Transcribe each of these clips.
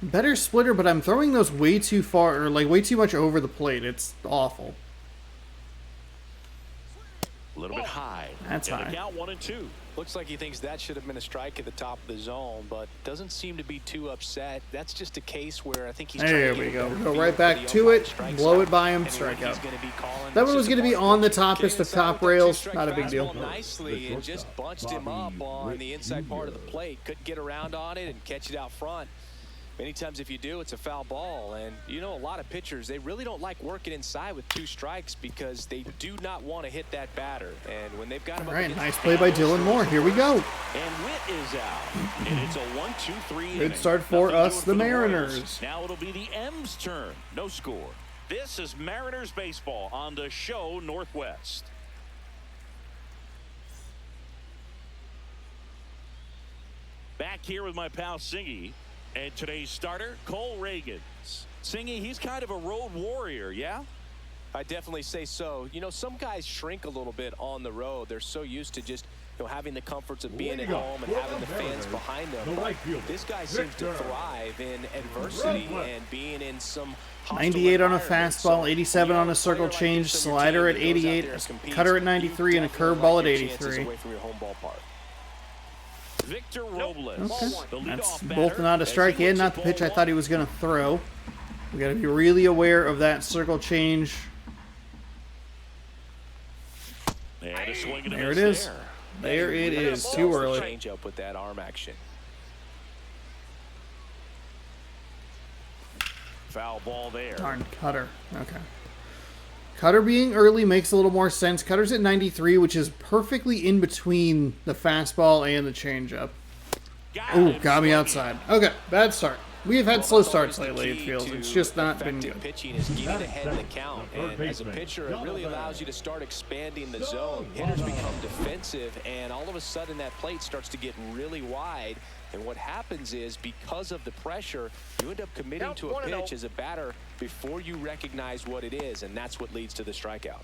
Better splitter, but I'm throwing those way too far, or like way too much over the plate. It's awful. A little bit high. That's high. Count 1-2. Looks like he thinks that should have been a strike at the top of the zone, but doesn't seem to be too upset. That's just a case where I think he's there trying to we get go. a Go feel right for back the to umpire it, strike blow zone it by him, and strike what out. he's gonna be calling. That one was going to be on the toppest of top rails. Getting Not a big inside deal. with that fastball nicely and just bunched him up on the inside part of the plate. Couldn't get around on it and catch it out front. Many times if you do, it's a foul ball. And you know, a lot of pitchers, they really don't like working inside with 2 strikes because they do not want to hit that batter. And when they've got him All up right, against nice play by Dylan Moore. Here we go. And Witt is out. And it's a 1-2-3 Good inning. start for Nothing us, doing the for Mariners. Royals. Now it'll be the M's turn. No score. This is Mariners baseball on the show Northwest. Back here with my pal Singy. And today's starter, Cole Reagans. Singy, he's kind of a road warrior, yeah? I definitely say so. You know, some guys shrink a little bit on the road. They're so used to just, you know, having the comforts of being at home and having the fans behind them. But this guy seems to thrive in adversity and being in some 98 on a fastball, 87 on a circle change, slider at 88, cutter at 93, and a curveball at 83. Victor Robles. Okay. That's both not a strike and not the pitch I thought he was going to throw. We got to be really aware of that circle change. There it is. There it is. Too early. Change up with that arm action. Foul ball there. Darn, cutter. Okay. Cutter being early makes a little more sense. Cutter's at 93, which is perfectly in between the fastball and the changeup. Ooh, got me outside. Okay, bad start. We have had slow starts lately, it feels. It's just not been good. Pitching is getting ahead in the count, and as a pitcher, it really allows you to start expanding the zone. Hitters become defensive, and all of a sudden that plate starts to get really wide. And what happens is, because of the pressure, you end up committing to a pitch as a batter before you recognize what it is, and that's what leads to the strikeout.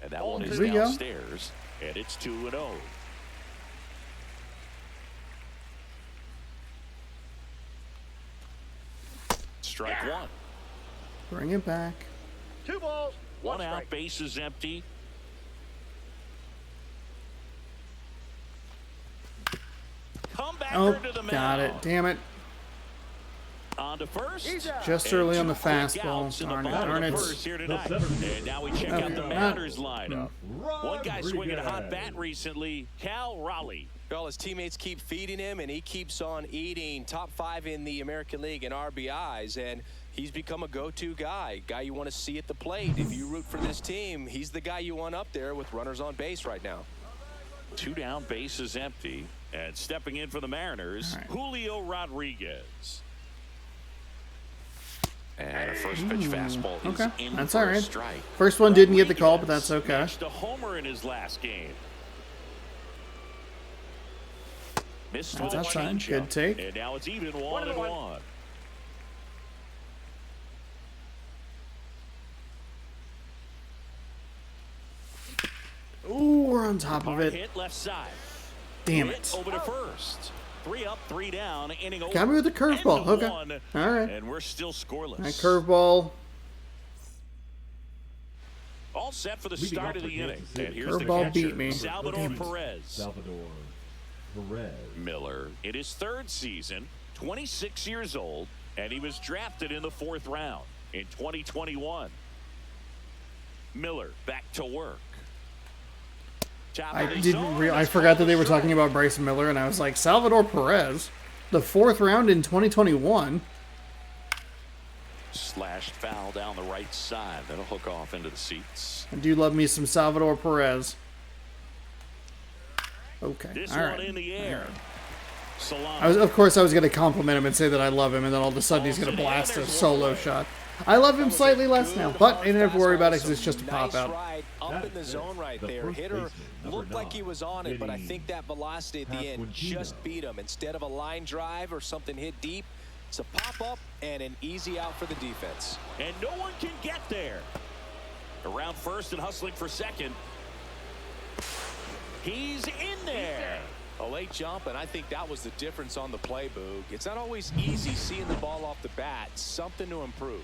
And that one is downstairs, and it's 2-0. Strike one. Bring it back. 2 balls, 1 out, strike. base is empty. Come back to the got it. Damn it. On to first. Just early on the fastball. Darn it. Here tonight. And now we check out the Mariners lineup. One guy swinging a hot bat recently, Cal Raleigh. Well, his teammates keep feeding him, and he keeps on eating. Top 5 in the American League in RBIs, and he's become a go-to guy you want to see at the plate. If you root for this team, he's the guy you want up there with runners on base right now. 2 down, base is empty. And stepping in for the Mariners, Julio Rodriguez. And a first pitch fastball is in that's for all a right. strike. First one didn't get the call, but that's okay. Matched a homer in his last game. Missed with a outside. changeup. Good take. And now it's even 1-1. Ooh, we're on top of Hard it. hit left side. Damn Hit it. over to first. 3 up, 3 down. Inning over. Got me with the curveball. Okay. One, all right. And we're still scoreless. That curveball. All set for the start of the inning. And here's Curveball the catcher, beat me. Salvador Perez. Salvador Perez. Miller in his 3rd season, 26 years old, and he was drafted in the 4th round in 2021. Miller back to work. I forgot that they were talking about Bryson Miller, and I was like, Salvador Perez, the 4th round in 2021. Slashed foul down the right side. That'll hook off into the seats. I do love me some Salvador Perez. Okay, This all one right. in the air. Of course, I was going to compliment him and say that I love him, and then all of a sudden he's going to blast a solo shot. I love him slightly less now, but I didn't have to worry about it because it's just a pop out. Ride up in the zone right there. Hitter looked like he was on it, but I think that velocity at the end just beat him. Instead of a line drive or something hit deep, it's a pop-up and an easy out for the defense. And no one can get there. Around first and hustling for second. He's in there. A late jump, and I think that was the difference on the play, Boog. It's not always easy seeing the ball off the bat. Something to improve.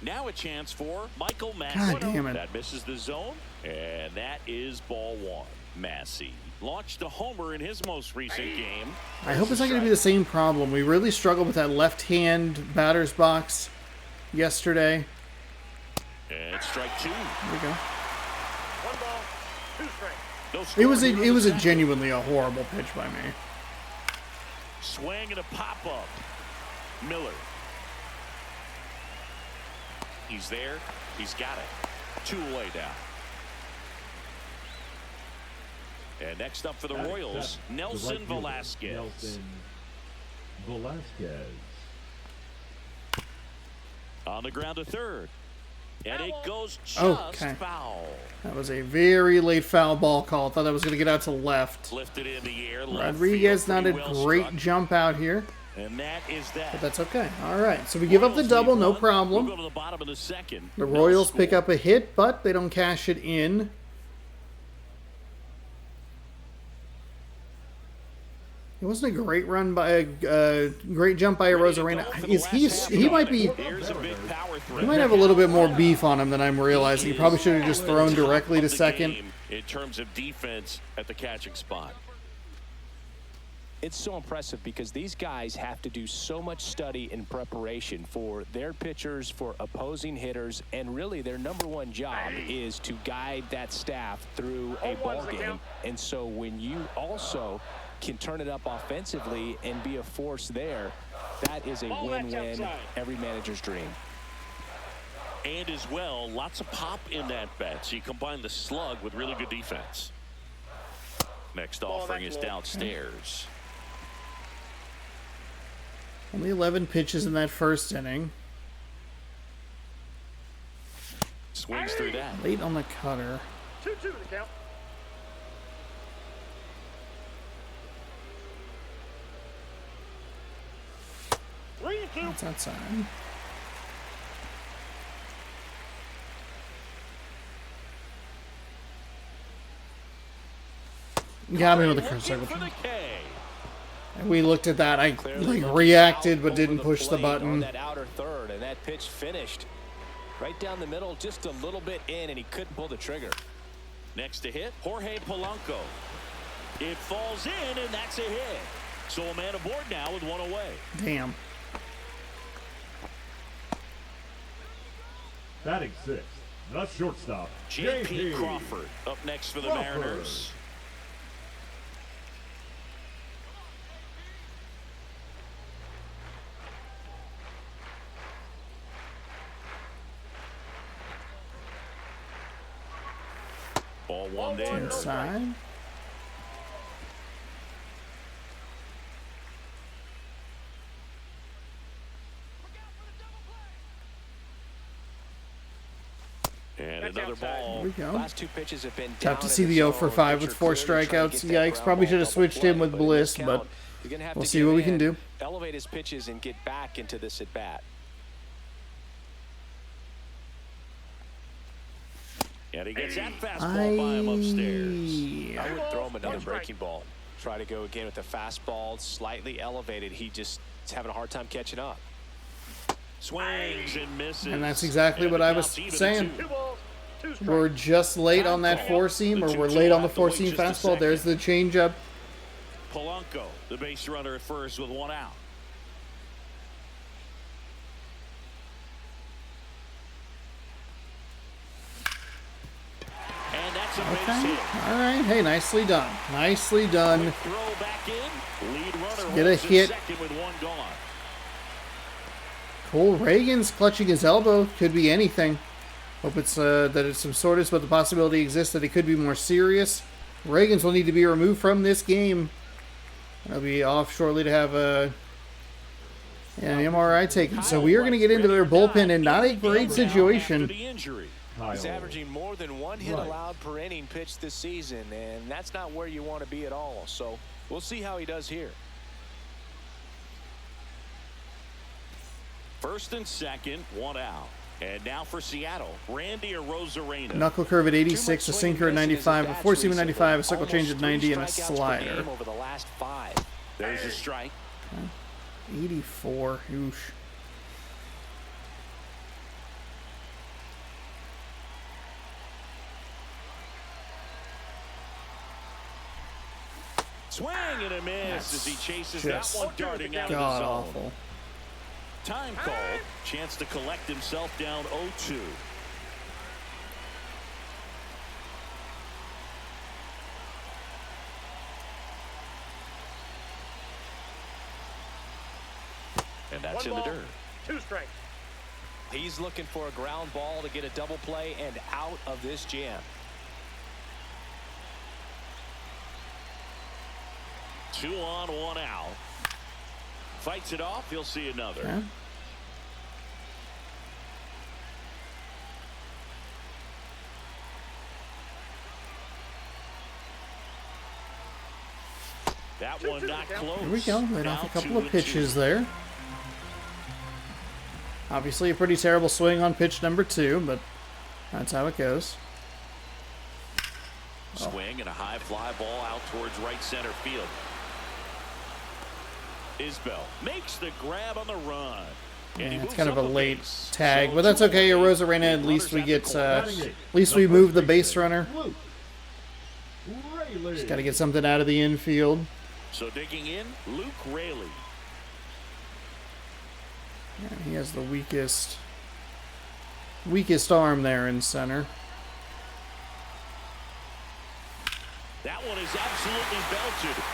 Now a chance for Michael God Massey. damn it. That misses the zone, and that is ball one. Massey launched a homer in his most recent game. I hope it's not going to be the same problem. We really struggled with that left-hand batter's box yesterday. And strike two. There we go. 1 ball, 2 strikes. No It was a genuinely a horrible pitch by me. Swing and a pop-up. Miller. He's there. He's got it. 2 away now. And next up for the Royals, Nelson Velasquez. Nelson Velasquez. On the ground to third. And it goes just Okay. foul. That was a very late foul ball call. Thought that was going to get out to left. Lifted in the air. Left Rodriguez, field, not a pretty well great struck. jump out here, And that is that. but that's okay. All right, so we give up the Royals double, lead no one. problem. We'll go to the bottom of the second. The No Royals score. pick up a hit, but they don't cash it in. It wasn't a great run by a great jump by Rosarena. He might be Here's a big power threat. he might have a little bit more beef on him than I'm realizing. He probably should have just thrown directly to Of the second. game in terms of defense at the catching spot. It's so impressive because these guys have to do so much study and preparation for their pitchers, for opposing hitters, and really their #1 job is to guide that staff through a ball game. And so when you also can turn it up offensively and be a force there, that is a win-win, every manager's dream. And as well, lots of pop in that bat. So you combine the slug with really good defense. Next offering is downstairs. Only 11 pitches in that first inning. Swings through that. Late on the cutter. 2-2 the count. Three and 2. That's outside. Got me with the curse circle. For the K. We looked at that. I Clearly like reacted but out didn't over push the plate on button. that outer third, and that pitch finished right down the middle, just a little bit in, and he couldn't pull the trigger. Next to hit, Jorge Polanco. It falls in, and that's a hit. So a man aboard now with 1 away. Damn. Batting 6th, the shortstop, J.P. Crawford up next for the Crawford. Mariners. Ball 1 there. Inside. And another ball. There we go. Last 2 pitches have been Tough down to in see the the 0 zone. for 5 with Pitcher 4 clearly trying to strikeouts. get that Yikes, ground probably ball should have double switched play, him with but in Bliss, this but count, you're gonna have we'll to see give what we can in, do. elevate his pitches and get back into this at bat. And he gets that fastball by him upstairs. I would throw him another One strike. breaking ball. Try to go again with the fastball, slightly elevated. He just is having a hard time catching up. Swings and misses. And that's exactly And what the I was count's even at saying. 2. 2 balls, 2 strikes. We're just late on that four seam, or we're late on the four seam fastball. There's the changeup. Polanco, the base runner at first with 1 out. And that's a base Okay. hit. All right. Hey, nicely done. Nicely done. Throw back in. Lead runner Get a holds at hit. second with 1 gone. Cole Reagan's clutching his elbow. Could be anything. Hope it's that it's some soreness, but the possibility exists that it could be more serious. Reagan's will need to be removed from this game. He'll be off shortly to have an MRI taken. So we are going to get into their bullpen in not a great After situation. the injury. He's Kyle averaging more than 1 hit Right. allowed per inning pitched this season, and that's not where you want to be at all. So we'll see how he does here. First and second, 1 out. And now for Seattle, Randy Arozarena. Knuckle curve at 86, a Too much sinker at swing and missing 95, a his four seam at bats 95, a recently. circle change at Almost 90, and a 3 strikeouts per slider. game over the last 5. There's a strike. 84. Oosh. Swing and a miss as he chases that just one darting out of the God zone. awful. Time called. Chance to collect himself down 0-2. And that's in the dirt. 2 strikes. He's looking for a ground ball to get a double play and out of this jam. 2 on, 1 out. Fights it off. He'll see another. Okay. That one not close. Here we go. Let off a Now couple of 2-2. pitches there. Obviously a pretty terrible swing on pitch number 2, but that's how it goes. Swing and a high fly ball out towards right center field. Isbell makes the grab on the run. And he Yeah, it's moves kind of up a late base. tag, So but that's 2 okay. away. Arozarena, at least we Runners get, at the corner. at least we move the base runner. Luke Rayleigh. Just got to get something out of the infield. So digging in, Luke Rayleigh. Yeah, he has the weakest arm there in center. That one is absolutely belted.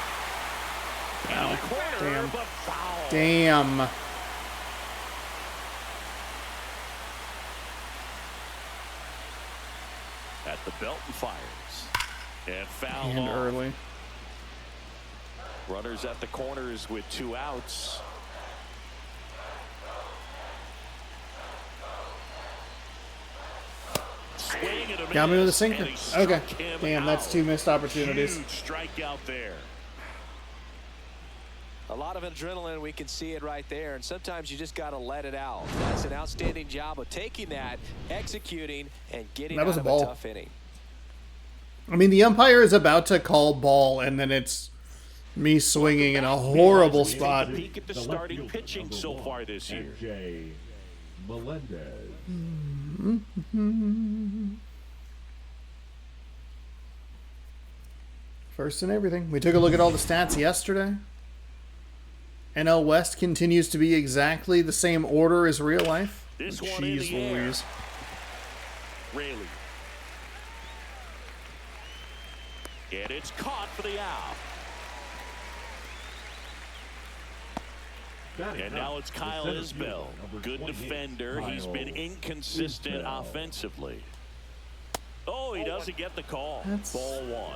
And the corner, Damn. but foul. Damn. At the belt and fires. And foul And off. early. Runners at the corners with 2 outs. Swing and a Got me with a miss, sinker. and he struck Okay. him Damn, that's out. 2 missed opportunities. Huge strikeout there. A lot of adrenaline, we can see it right there, and sometimes you just got to let it out. That's an outstanding job of taking that, executing, and getting That was out a of ball. a tough inning. I mean, the umpire is about to call ball, and then it's me swinging in a horrible Take spot. a peek at the left starting fielder, pitching number so 1, far this year. MJ Melendez. First in everything. We took a look at all the stats yesterday. NL West continues to be exactly the same order as real life. This one in Jeez the air. Louise. Rayleigh. And it's caught for the out. And now it's Kyle Isbell. Good defender. He's been inconsistent offensively. Oh, he doesn't get the call. That's- Ball 1.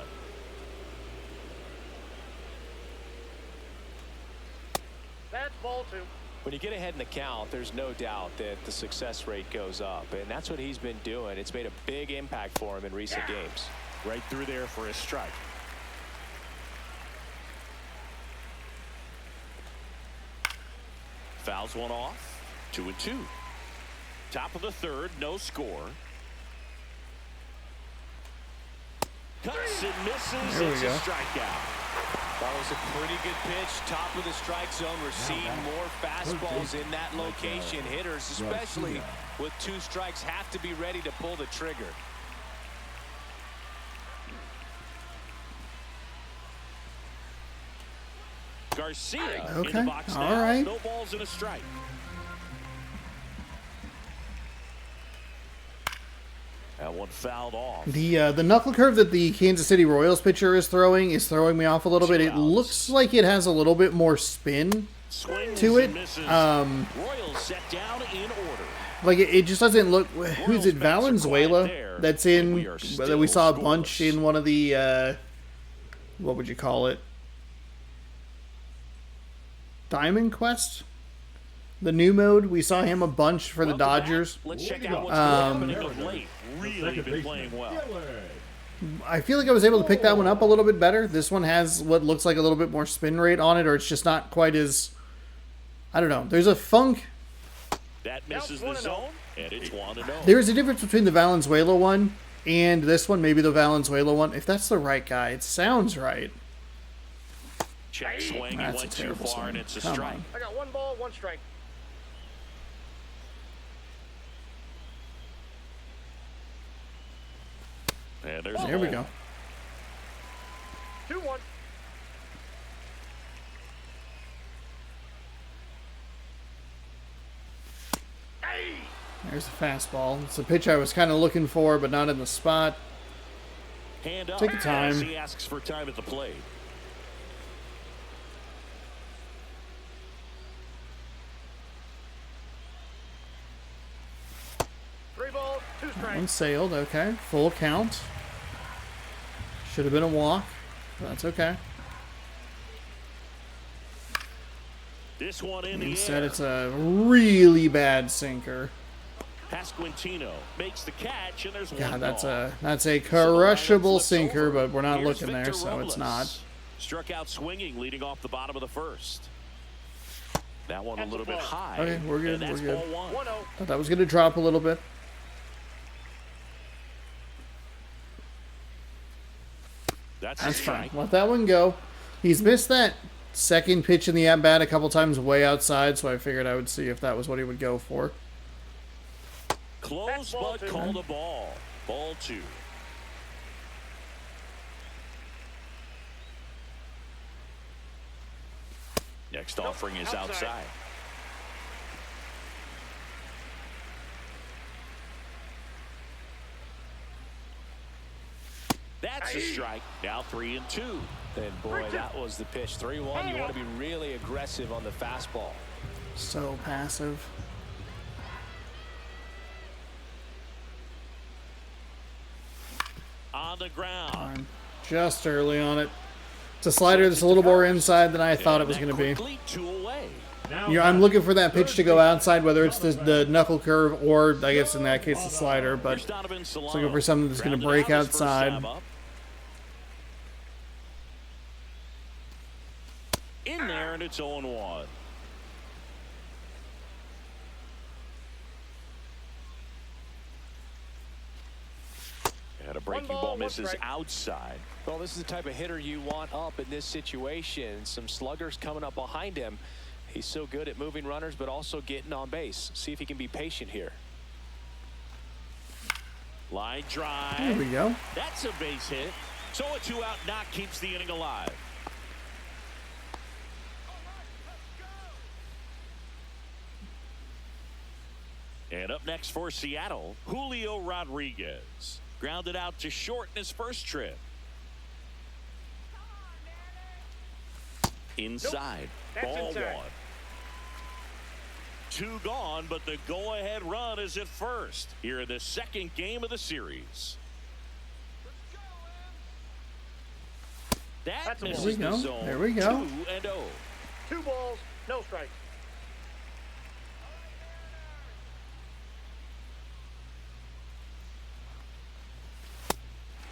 That's ball 2. When you get ahead in the count, there's no doubt that the success rate goes up, and that's what he's been doing. It's made a big impact for him in recent games. Right through there for a strike. Fouls one off. 2-2. Top of the 3rd, no score. Cuts and misses. There we It's a go. strikeout. That was a pretty good pitch. Top of the strike zone. We're seeing more fastballs in that location. Hitters, especially with 2 strikes, have to be ready to pull the trigger. Garcia in Okay, the box all now. right. No balls and a strike. That one fouled off. The knuckle curve that the Kansas City Royals pitcher is throwing me off a little bit. It looks like it has a little bit more spin Swings to it. and misses. Um, Royals set down in order. Like it just doesn't look. Who's it? bats are quiet Valenzuela. there, That's and in. we are That we still saw a bunch scoreless. in one of the. What would you call it? Diamond Quest. The new mode. We saw him a bunch for the Welcome back. Dodgers. Let's check out what's Um, happening of late. Really been playing well. I feel like I was able to pick that one up a little bit better. This one has what looks like a little bit more spin rate on it, or it's just not quite as. I don't know. There's a funk. That misses the zone. And it's 1-0. There's a difference between the Valenzuela one and this one. Maybe the Valenzuela one. If that's the right guy, it sounds right. Check swing. He That's a went too terrible far, swing. and it's a Come strike. on. I got 1 ball, 1 strike. And there's There we go. 2-1. There's a fastball. It's a pitch I was kind of looking for, but not in the spot. Hand up. Take your time. As he asks for time at the plate. Three balls, 2 strikes. One sailed. Okay. Full count. Should have been a walk. But that's okay. This one in the Instead, air. it's a really bad sinker. Pasquantino makes the catch, and there's one God, that's gone. a So the lineup crushable flips sinker, over. but we're not Here's looking there, Victor so it's Robles. not. Struck out swinging, leading off the bottom of the first. That one a That's a little bit ball. high. Okay, we're good, And that's we're good. ball 1. 1-0. Thought that was going to drop a little bit. That's That's a fine. strike. Let that one go. He's missed that second pitch in the at-bat a couple times way outside, so I figured I would see if that was what he would go for. Close, That's ball but 2. called a ball. Ball 2. Next offering is outside. That's a strike. Now 3-2. And boy, that was the pitch. 3-1. You want to be really aggressive on the fastball. So passive. On the ground. I'm just early on it. It's a slider that's a little more inside than I thought it was And going that to be. quickly 2 away. Now I'm looking for that pitch to go outside, whether it's the knuckle curve or, I guess in that case, the slider. But Here's Donovan Solano. looking for something that's gonna Grounded break out his first outside. time up. In there, and it's 0-1. And a breaking ball, ball one misses strike. outside. Well, this is the type of hitter you want up in this situation. Some sluggers coming up behind him. He's so good at moving runners, but also getting on base. See if he can be patient here. Line drive. There we go. That's a base hit. So a 2-out knock keeps the inning alive. And up next for Seattle, Julio Rodriguez. Grounded out to short in his first trip. Inside. That's Ball inside. 1. 2 gone, but the go-ahead run is at first here in the second game of the series. That That's a ball. misses There we the go. zone. There we go. 2-0. 2 balls, no strikes.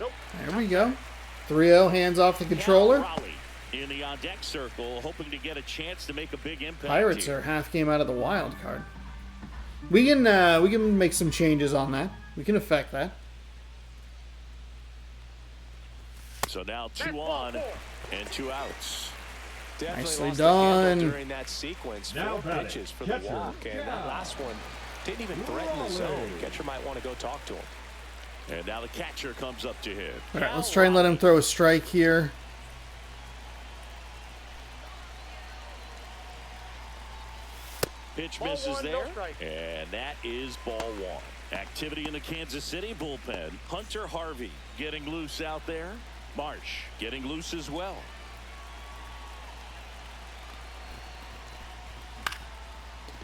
Nope. There we go. 3-0, hands off the controller. Cal Raleigh in the on-deck circle, hoping to get a chance to make a big impact. Pirates here. are half game out of the wild card. We can make some changes on that. We can affect that. So now 2 That's ball on 4. and 2 outs. Definitely Nicely lost the handle done. during that sequence. Now 4 batting, pitches for the catcher, walk, and that yeah. last one didn't even threaten the zone. Catcher might want to go talk to him. And now the catcher comes up to him. All right, let's try and let him throw a strike here. Pitch Ball misses 1, no there, strike. and that is ball 1. Activity in the Kansas City bullpen. Hunter Harvey getting loose out there. Marsh getting loose as well.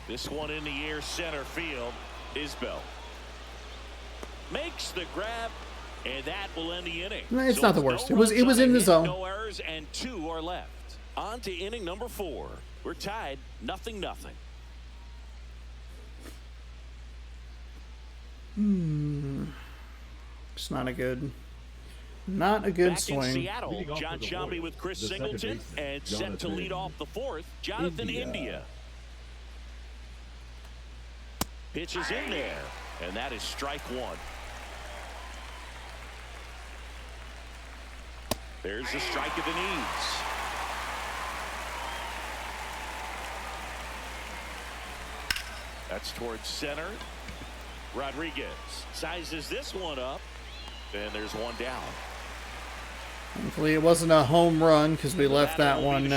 This one in the air, center field. Isbell makes the grab, and that will end the inning. No, it's not the worst. No It was runs on in a the hit, zone. No errors, and 2 are left. On to inning number 4. We're tied, 0-0. It's not a good Back in swing. Seattle, Leading off John for the Shambi Royals, with Chris the second Singleton, baseman, and set to Jonathan lead off the 4th, Jonathan India. Pitch is in there, and that is strike one. There's the strike at the knees. That's towards center. Rodriguez sizes this one up, and there's one down. Thankfully, it wasn't a home run because we left that one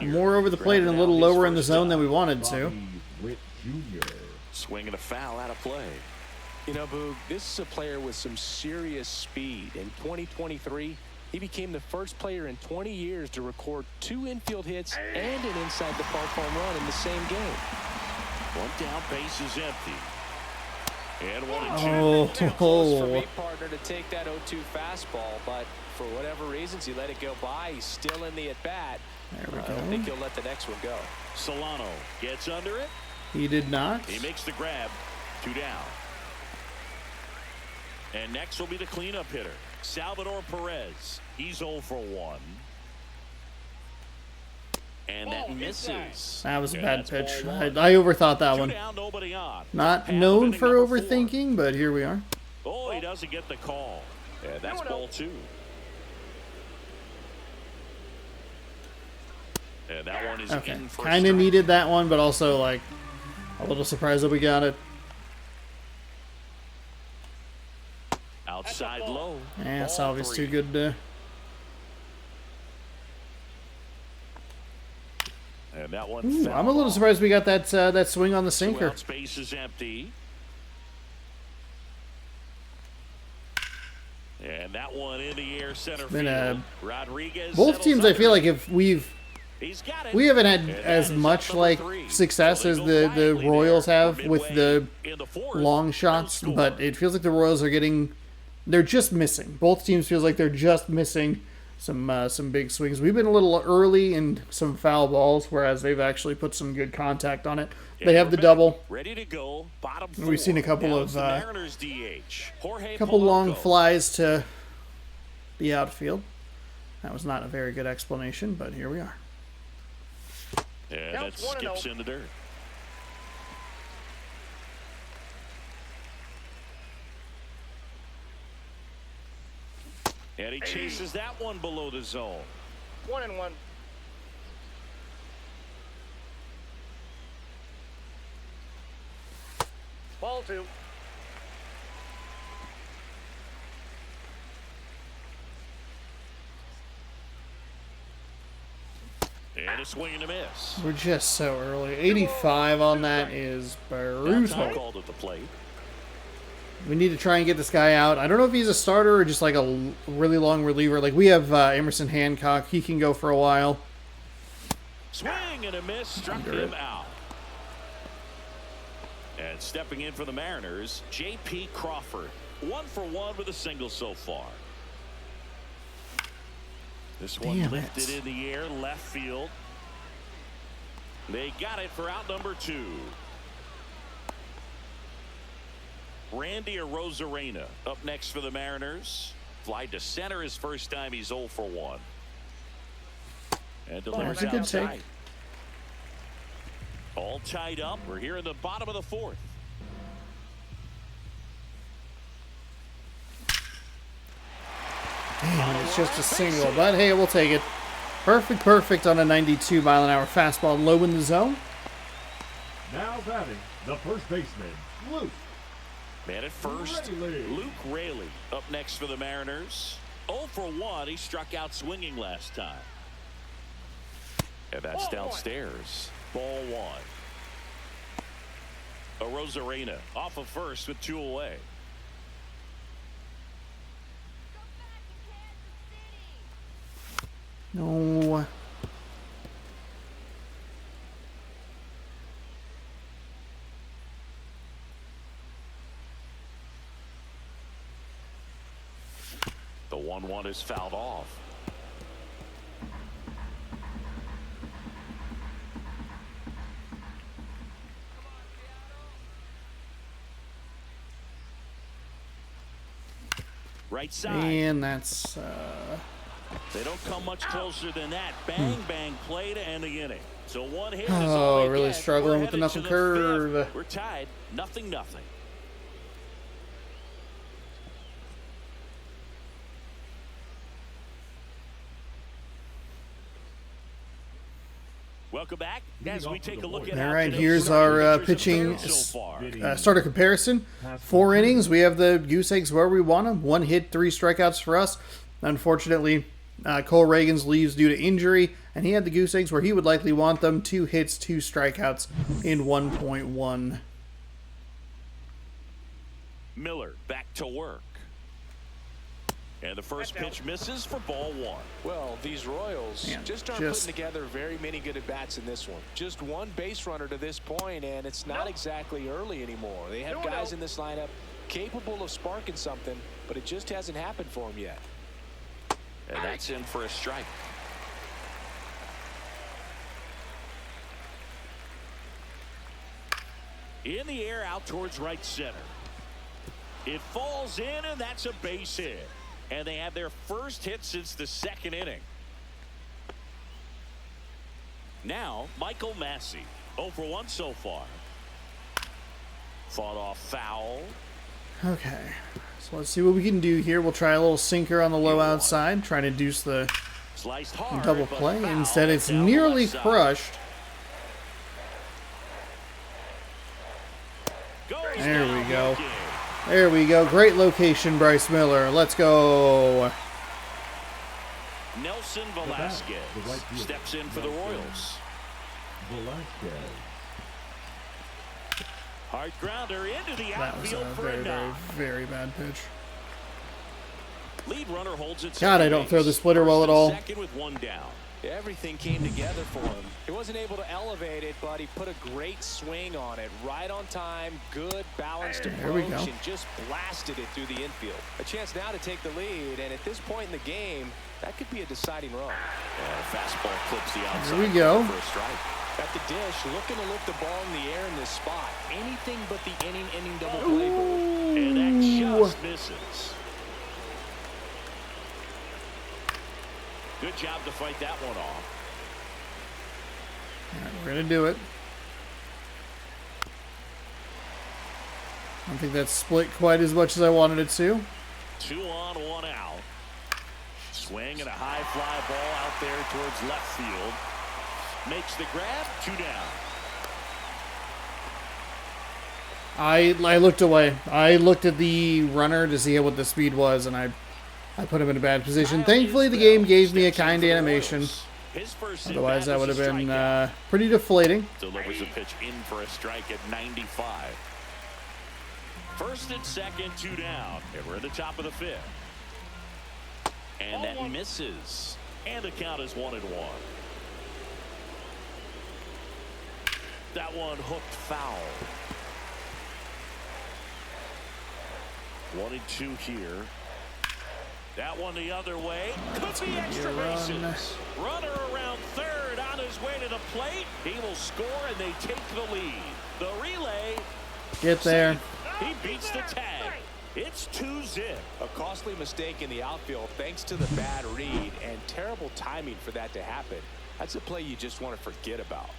more over the plate and a little lower in the zone than we wanted to. Bobby Witt Jr. Swinging a foul out of play. You know, Boog, this is a player with some serious speed. In 2023, he became the first player in 20 years to record 2 infield hits and an inside the park home run in the same game. One down, base is empty. And 1-2. Oh, Too close for me, partner, to take that 0-2 fastball, but for whatever reasons, he let it go by. He's still in the at-bat. There we I don't go. think he'll let the next one go. Solano gets under it. He did not. He makes the grab. 2 down. And next will be the cleanup hitter, Salvador Perez. He's 0 for 1. And that misses. That was a And bad that's pitch. ball I 1. overthought that 2 one. down, nobody on. Not Half of known inning for number 4. overthinking, but here we are. Oh, he doesn't get the call. And that's ball 2. And that one is Okay. in for a Kind of strike. needed that one, but also, like, a little surprised that we got it. Outside low. Yeah, Ball Salvi's 3. too good to... And that one Ooh, foul I'm a little ball. surprised we got that that swing on the 2 sinker. out, space is empty. And that one in the air, center been field. a- Rodriguez. Both settles teams, I under feel it. like if He's got it. we haven't had And that as is much out number like 3. success So as they the go quietly Royals there have for with the midway in the 4th. long shots, No score. but it feels like the Royals are getting, they're just missing. Both teams feels like they're just missing some big swings. We've been a little early in some foul balls, whereas they've actually put some good contact on it. They have the double. Ready to go. Bottom 4. We've seen a couple Now of, it's the Mariners DH. Jorge Couple long Polanco. flies to the outfield. That was not a very good explanation, but here we are. And that Counts 1-0. skips in the dirt. And he chases that one below the zone. 1-1. Ball 2. And a swing and a miss. We're just so early. 85 on that is Now brutal. time called at the plate. We need to try and get this guy out. I don't know if he's a starter or just like a really long reliever. Like we have Emerson Hancock. He can go for a while. Swing and a miss, struck Under him it. out. And stepping in for the Mariners, J.P. Crawford. 1 for 1 with a single so far. This one Damn lifted it. in the air, left field. They got it for out number 2. Randy Arozarena up next for the Mariners. Fly to center his first time. He's 0 for 1. And delivers There's a good outside. take. All tied up. We're here in the bottom of the 4th. Damn, it's just a single, but hey, we'll take it. Perfect on a 92-mile-an-hour fastball, low in the zone. Now batting, the first baseman, Luke. Man at first, Raley. Luke Raley up next for the Mariners. 0 for 1. He struck out swinging last time. And that's downstairs. Ball 1. Arozarena off of first with 2 away. No. The 1-1 is fouled off. Right side. And that's They don't come much closer than that. Bang, bang play to end the inning. So one hit is Oh, all they really get. struggling We're with the headed knuckle to curve. fifth. We're tied, 0-0. Welcome back as we take a look at All right, here's our pitching starter comparison. 4 innings. We have the goose eggs where we want them. 1 hit, 3 strikeouts for us. Unfortunately, Cole Reagans leaves due to injury, and he had the goose eggs where he would likely want them. 2 hits, 2 strikeouts in 1.1. Miller back to work. And the first pitch misses for ball 1. Well, these Royals just aren't putting together very many good at-bats in this one. Just 1 base runner to this point, and it's not exactly early anymore. They have guys in this lineup capable of sparking something, but it just hasn't happened for them yet. And that's in for a strike. In the air out towards right center. It falls in, and that's a base hit. And they have their first hit since the 2nd inning. Now, Michael Massey, 0 for 1 so far. Fought off foul. Okay, so let's see what we can do here. We'll try a little sinker on the low outside, trying to induce the Sliced hard, double play. Instead, it's nearly crushed. There we go. There we go. Great location, Bryce Miller. Let's go. Nelson Velasquez steps in for the Royals. Velasquez. Hard grounder into the That was a outfield for very, a very, knock. very bad pitch. Lead runner holds it. God, I don't throw the splitter well at all. Second with 1 down. Everything came together for him. He wasn't able to elevate it, but he put a great swing on it. Right on time, good, balanced approach, and just blasted it through the infield. A chance now to take the lead, and at this point in the game, that could be a deciding run. Fastball clips the outside. Here we go. For a strike. At the dish, looking to lift the ball in the air in this spot. Anything but the inning double play ball. And that just misses. Good job to fight that one off. All right, we're going to do it. I don't think that's split quite as much as I wanted it to. 2 on, 1 out. Swing and a high fly ball out there towards left field. Makes the grab, 2 down. I looked away. I looked at the runner to see what the speed was, and I put him in a bad position. Thankfully, the game gave me a kind animation. Otherwise, that would have been pretty deflating. Delivers a pitch in for a strike at 95. First and second, 2 down. And we're at the top of the 5th. And that misses. And the count is 1-1. That one hooked foul. 1-2 here. That one the other way. Could be extra bases. Runner around third on his way to the plate. He will score, and they take the lead. The relay. Get there. He beats the tag. It's 2-zip. A costly mistake in the outfield thanks to the bad read and terrible timing for that to happen. That's a play you just want to forget about.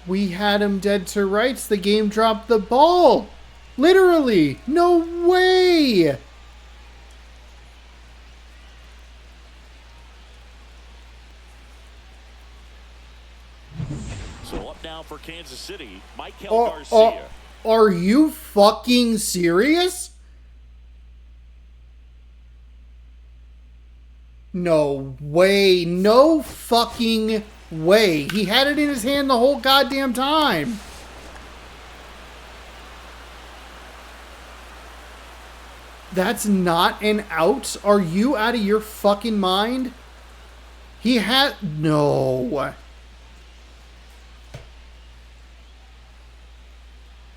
We had him dead to rights. The game dropped the ball. Literally. No way. So up now for Kansas City, Michael Garcia. Are you fucking serious? No way. No fucking way. He had it in his hand the whole goddamn time. That's not an out? Are you out of your fucking mind? He had... No.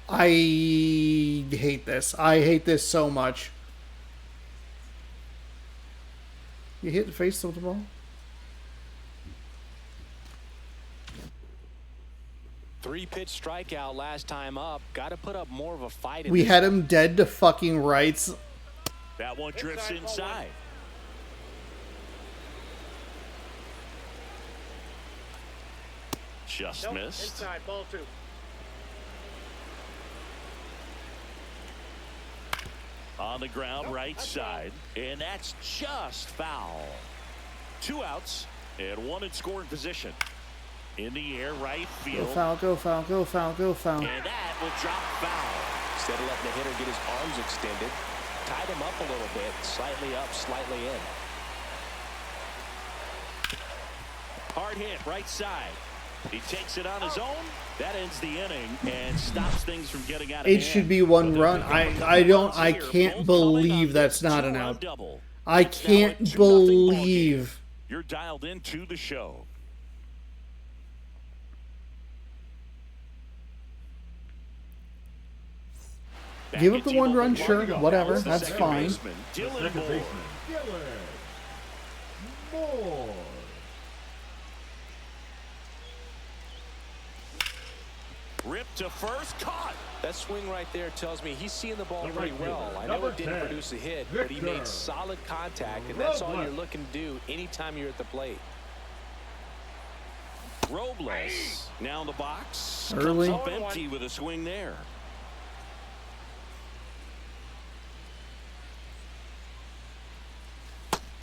I hate this. I hate this so much. You hit the face with the ball? Three-pitch strikeout last time up. Got to put up more of a fight. We had him dead to fucking rights. That one drifts inside. Just Nope, missed. inside, ball 2. On the ground, right side. And that's just foul. 2 outs and 1 in scoring position. In the air, right Go field. foul, go foul, go foul, go foul. And that will drop foul. Instead of letting the hitter get his arms extended, tied him up a little bit, slightly up, slightly in. Hard hit, right side. He takes it on his own. That ends the inning and stops things from getting out of hand. It should be 1 run. I can't believe that's not an out. I can't believe. You're dialed into the show. Give up the 1 run, sure, whatever, that's fine. Dylan Second Moore. baseman, Dylan Moore. Ripped to first, caught. That swing right there tells me he's seeing the ball The pretty right well. fielder, I know number it didn't 10, produce a hit, but he Victor made solid contact, and that's all you're Robles. looking to do anytime you're at the plate. Robles now in the box. Early. Comes up empty with a swing there.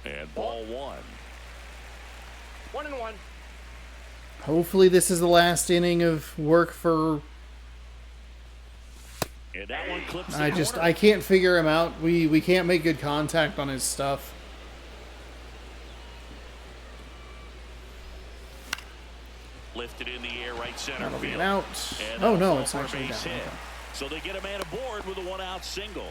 And ball 1. 1-1. Hopefully this is the last inning of work for... And that one clips the corner. I can't figure him out. We can't make good contact on his stuff. Lifted in the air, right center That'll be field. an out. And Oh, that'll no, fall it's for a actually base down. hit. Okay. So they get a man aboard with a 1-out single.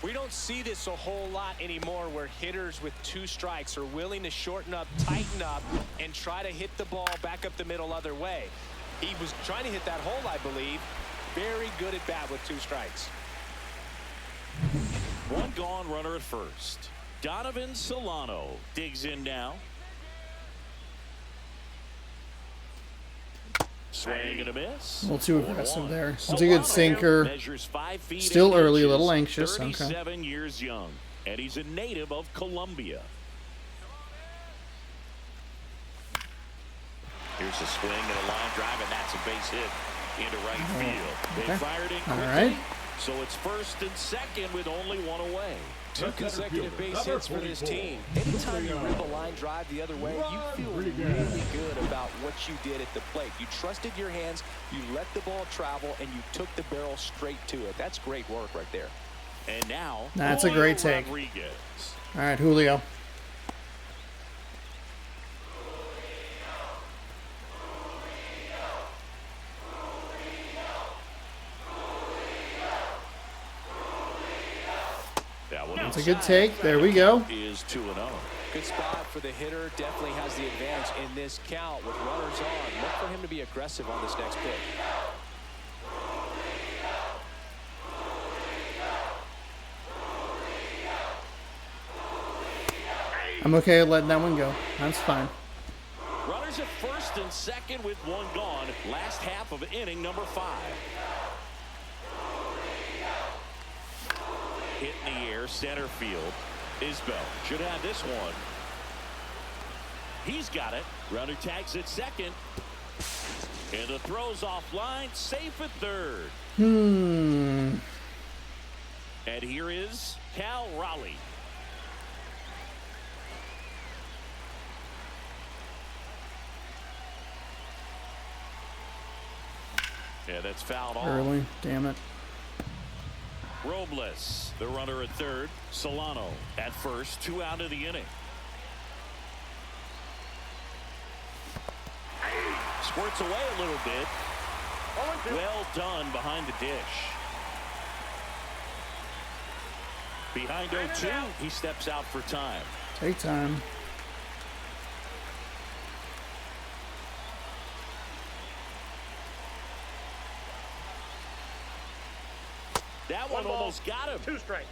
We don't see this a whole lot anymore where hitters with 2 strikes are willing to shorten up, tighten up, and try to hit the ball back up the middle other way. He was trying to hit that hole, I believe. Very good at bat with 2 strikes. 1 gone, runner at first. Donovan Solano digs in now. Swing and a miss. A little too aggressive 1-1. there. It's a Solano good sinker. measures 5 feet Still 8 early, a inches, little anxious. 37 years young, and he's a native of Colombia. Here's a swing and a line drive, and that's a base hit into right field. They okay. fired in All quickly, right. so it's first and second with only 1 away. 2 consecutive base number hits for this 44. team. Anytime you rip a line drive the other way, you feel really good about what you did at the plate. You trusted your hands, you let the ball travel, and you took the barrel straight to it. That's great work right there. And now, That's a Julio great take. Rodriguez. All right, Julio. That one That's a good inside. take. There we go. Is 2-0. Good spot for the hitter. Definitely has the advantage in this count with runners on. Look for him to be aggressive on this next pitch. I'm okay with letting that one go. That's fine. Runners at first and second with 1 gone. Last half of inning number 5. Hit in the air, center field. Isbell should have this one. He's got it. Runner tags at second. And the throw's offline, safe at third. And here is Cal Raleigh. Yeah, that's fouled off. Early. Damn it. Robles, the runner at third. Solano at first. 2 out of the inning. Squirts away a little bit. Well done behind the dish. Behind 0-2, he steps out for time. Take time. That one almost got him. 2 strikes.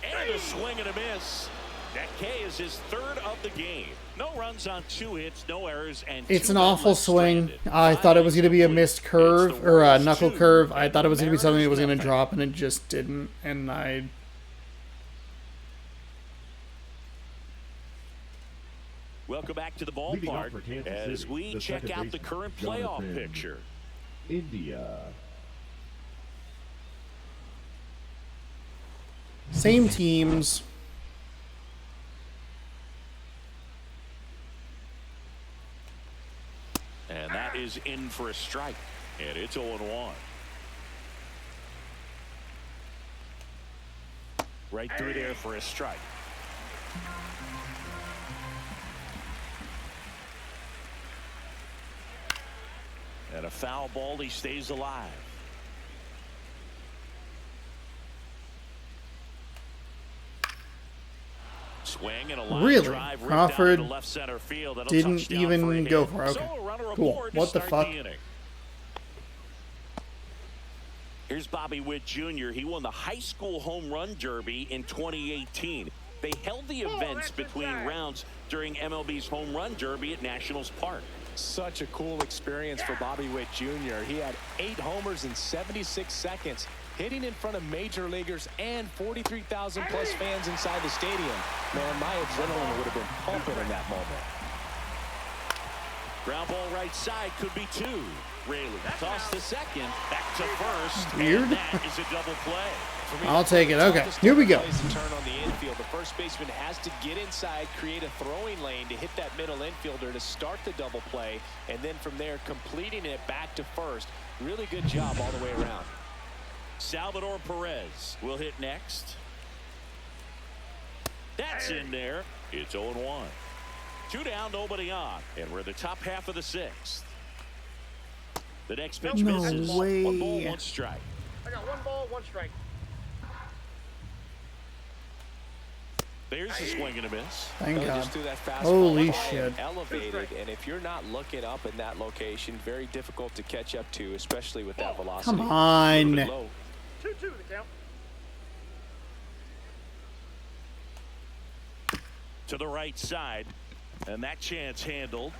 And a swing and a miss. That K is his third of the game. No runs on 2 hits, no errors, and It's 2 an men awful left swing. stranded. I thought it was going to be a Complete. missed It's curve the or a Royals knuckle 2 curve. I and thought it was going to be something that was going to Mariners drop, and it just didn't. And Welcome back to the Leading off ballpark for Kansas as City, we the check second out the baseman, current playoff Jonathan picture. India. same teams. And that is in for a strike. And it's 0-1. Right through there for a strike. And a foul ball, he stays alive. Swing and a line Really? drive ripped Crawford down to left center field. That'll didn't touchdown even for a go hit. for it. Okay. So a runner Cool. aboard to What the start fuck? inning. Here's Bobby Witt Jr. He won the high school home run derby in 2018. They held the events between rounds during MLB's home run derby at Nationals Park. Such a cool experience for Bobby Witt Jr. He had 8 homers in 76 seconds, hitting in front of major leaguers and 43,000 plus fans inside the stadium. Man, my adrenaline would have been pumping in that moment. Ground ball right side, could be 2. Rayleigh toss to second, back to first. Weird. And that is a double play. For me, I'll take it. Okay, toughest here we go. plays to turn on the infield. The first baseman has to get inside, create a throwing lane to hit that middle infielder to start the double play, and then from there completing it back to first. Really good job all the way around. Salvador Perez will hit next. That's in there. It's 0-1. 2 down, nobody on, and we're in the top half of the 6th. The next pitch No misses. way. 1 ball, 1 strike. I got 1 ball, 1 strike. There's a swing and a miss. Thank They God. just threw that fastball Holy high shit. and elevated, and if you're not looking up in that location, very difficult to catch up to, especially with that velocity. Come Moving on. low. 2-2 the count. To the right side, and that chance handled.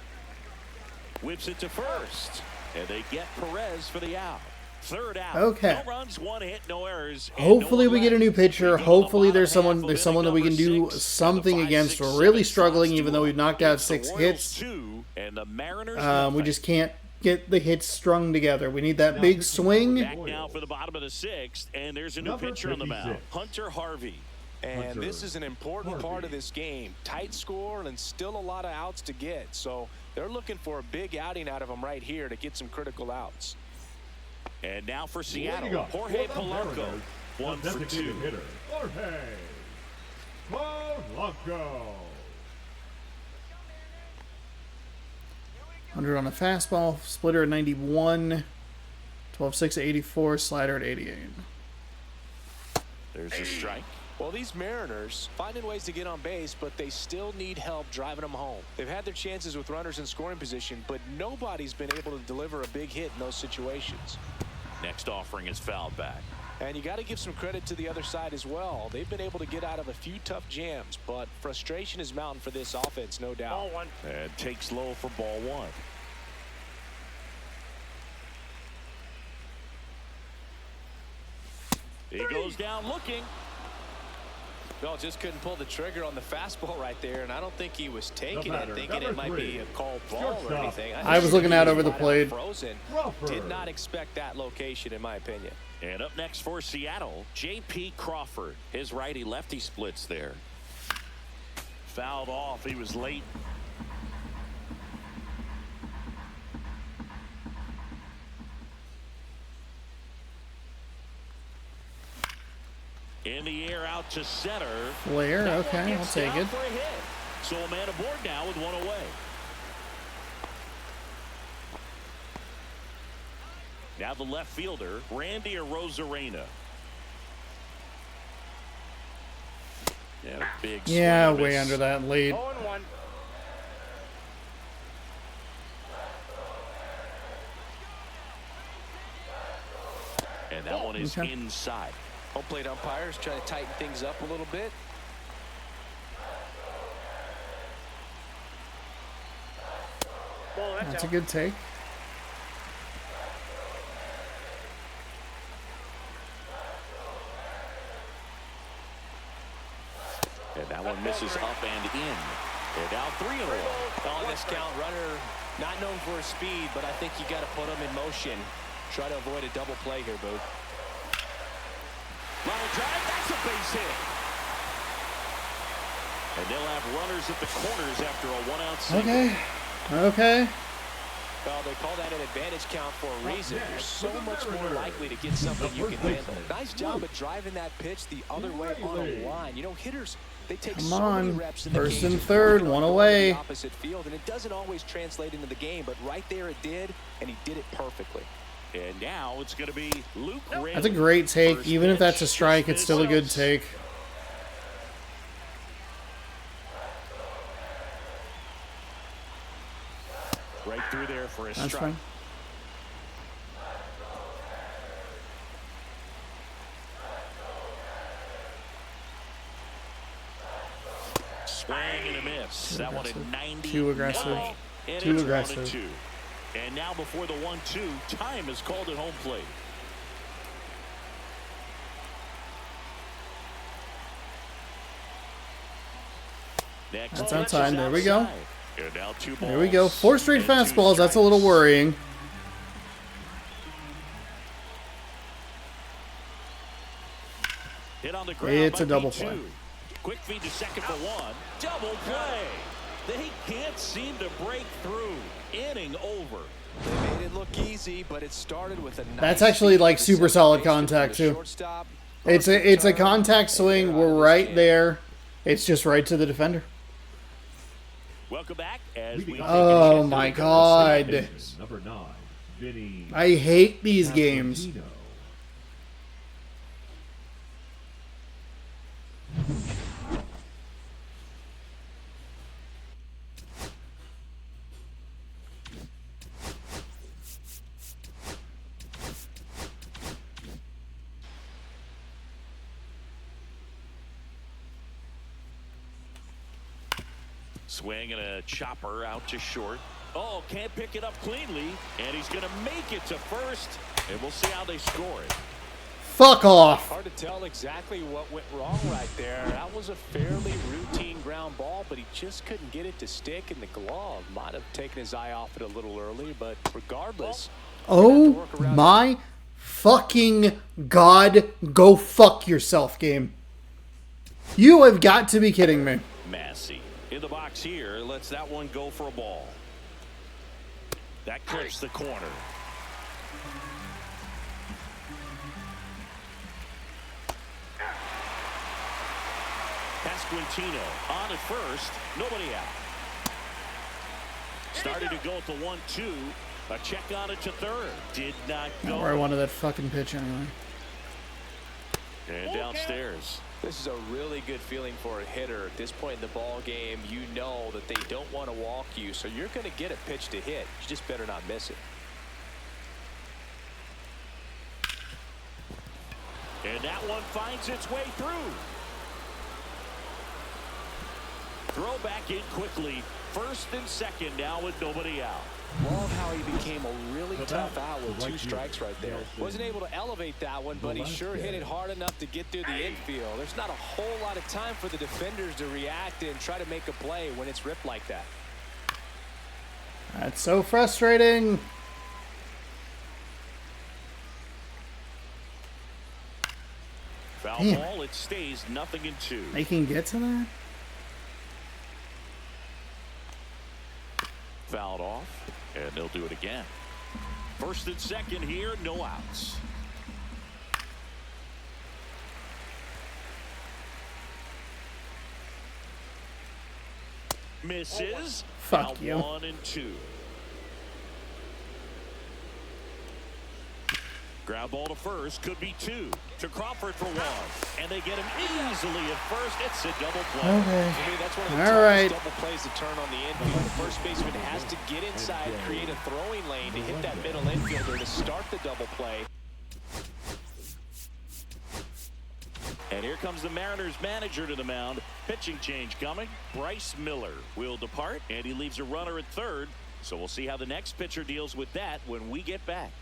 Whips it to first, and they get Perez for the out. 3rd out. Okay. No runs, 1 hit, no errors. and Hopefully no we get a new left. pitcher. We go to the Hopefully bottom there's half someone of that we inning can do number 6, something and the against. 5, 6, We're really 7 struggling, slots even to though go. we've knocked out It's the 6 Royals hits. 2 and the Mariners We nothing. just can't get the hits strung together. We need that Now big pitching for swing. Back now for the bottom of the 6th, and there's a new Number pitcher on the mound, 56. Hunter Harvey. And Hunter this is an important part of this game. Tight score and still a lot of outs to get. So they're looking for a big outing out of them right here to get some critical outs. And now for Leading Seattle, off Jorge for the Polanco, Mariners, 1 the for 2. designated hitter, Jorge Polanco. 100 on a fastball, splitter at 91, 12-6 at 84, slider at 88. There's a strike. Well, these Mariners finding ways to get on base, but they still need help driving them home. They've had their chances with runners in scoring position, but nobody's been able to deliver a big hit in those situations. Next offering is fouled back. And you got to give some credit to the other side as well. They've been able to get out of a few tough jams, but frustration is mounting for this offense, no doubt. Ball 1. And takes low for ball 1. He goes down looking. No, just couldn't pull the trigger on the fastball right there, and I don't think he was taking it, batter, thinking number it might 3, be a called ball or shortstop. anything. I was looking out over the plate. Frozen. Crawford. Did not expect that location, in my opinion. And up next for Seattle, J.P. Crawford. His righty-lefty splits there. Fouled off. He was late. In the air out to center. Flare, That one okay, I'll gets take down it. for a hit. So a man aboard now with 1 away. Now the left fielder, Randy Arozarena. Yeah, big Yeah, swing and way miss. under that lead. 0-1. And that one is Okay. inside. Home plate umpires trying to tighten things up a little bit. That's a good take. And that one misses up and in. And now 3 in a row. On this count, runner not known for his speed, but I think you got to put him in motion. Try to avoid a double play here, Boo. Line drive, that's a base hit. And they'll have runners at the corners after a 1-out single. Okay. Well, they call that an advantage count for a reason. You're so much more likely to get something you can handle. Nice job of driving that pitch the other way on a line. You know, hitters, they take Come so on. many reps in the First cage and third, working one on away. the opposite field, and it doesn't always translate into the game, but right there it did, and he did it perfectly. And now it's going to be Luke Ray. That's a great take. Even if that's a strike, it's still a good take. Right through there for a That's strike. fine. Swing and a miss. That one at 90. Too aggressive. And Too it's aggressive. 1-2. And now before the 1-2, time is called at home plate. Next That's pitch outside. is There we go. outside. And now 2 balls. There we go. 4 straight and 2 fastballs. That's a little strikes. worrying. Hit on the ground. It's a by double B2. play. Quick feed to second for 1. Double play. They can't seem to break through. Inning over. They made it look easy, but it started with a nice That's actually like feed to super second solid base to contact the too. shortstop. It's a contact swing. We're right there. It's just right to the defender. Welcome back as we Oh my God. Baseman, number 9, Vinny I hate these games. Pasquantino. swing and a chopper out to short. Oh, can't pick it up cleanly, and he's going to make it to first, and we'll see how they score it. Fuck off. Hard to tell exactly what went wrong right there. That was a fairly routine ground ball, but he just couldn't get it to stick in the glove. Might have taken his eye off it a little early, but regardless. Oh my fucking God. Go fuck yourself, game. You have got to be kidding me. Massey in the box here. Lets that one go for a ball. That clips the corner. Pasquantino on at first. Nobody out. Started to go at the 1-2. A check on it to third. Did not go. Where I wanted that fucking pitch anyway. And downstairs. This is a really good feeling for a hitter. At this point in the ball game, you know that they don't want to walk you, so you're going to get a pitch to hit. You just better not miss it. And that one finds its way through. Throw back in quickly. First and second now with nobody out. Love how he became a really tough out with 2 strikes right there. Wasn't able to elevate that one, but he sure hit it hard enough to get through the infield. There's not a whole lot of time for the defenders to react and try to make a play when it's ripped like that. That's so frustrating. Foul Damn. ball. It stays 0-2. They can get to that? Fouled off, and they'll do it again. First and second here, no outs. Misses. Fuck now you. 1 and 2. Ground ball to first, could be 2. To Crawford for 1. And they get him easily at first. It's a double play. Okay. To me, that's one of the All toughest right. double plays to turn on the infield. The first baseman has to get inside, create a throwing lane to hit that middle infielder to start the double play. And here comes the Mariners manager to the mound. Pitching change coming. Bryce Miller will depart, and he leaves a runner at third. So we'll see how the next pitcher deals with that when we get back.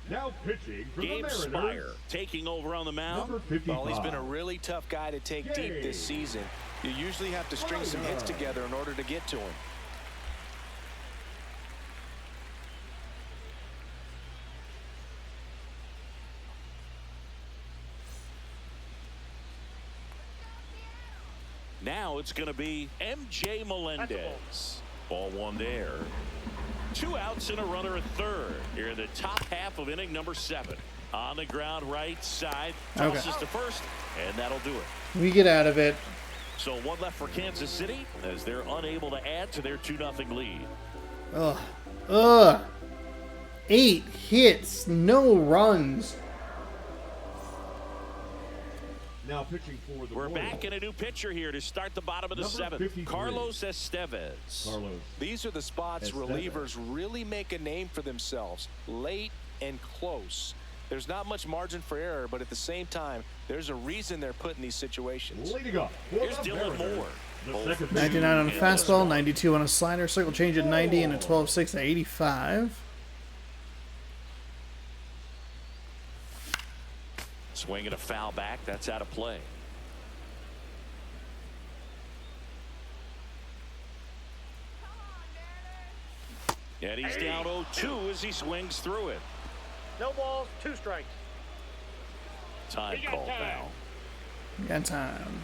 Now pitching for the Gabe Mariners. Spire taking over on the mound. Number 55. Well, he's been a really tough guy to take deep this season. You usually have to string some hits together in order to get to him. Now it's going to be MJ Melendez. Ball one there. 2 outs and a runner at third. Here in the top half of inning number 7. On the ground right side. Tosses to first, and that'll do it. We get out of it. So 1 left for Kansas City as they're unable to add to their 2-0 lead. Ugh. 8 hits, no runs. Now pitching for the We're Royals. back in a new pitcher here to start the bottom of the Number 7th. 53. Carlos Estevez. Carlos. These are the spots Estevez. relievers really make a name for themselves. Late and close. There's not much margin for error, but at the same time, there's a reason they're put in these situations. Leading up. for Here's the Dylan Mariners, Moore. the second 99 on a Yeah, fastball, 92 on a slider, circle change at 90, and a 12-6 at 85. Swinging a foul back. That's out of play. And he's down 0-2 as he swings through it. No balls, 2 strikes. Time called now. Got time.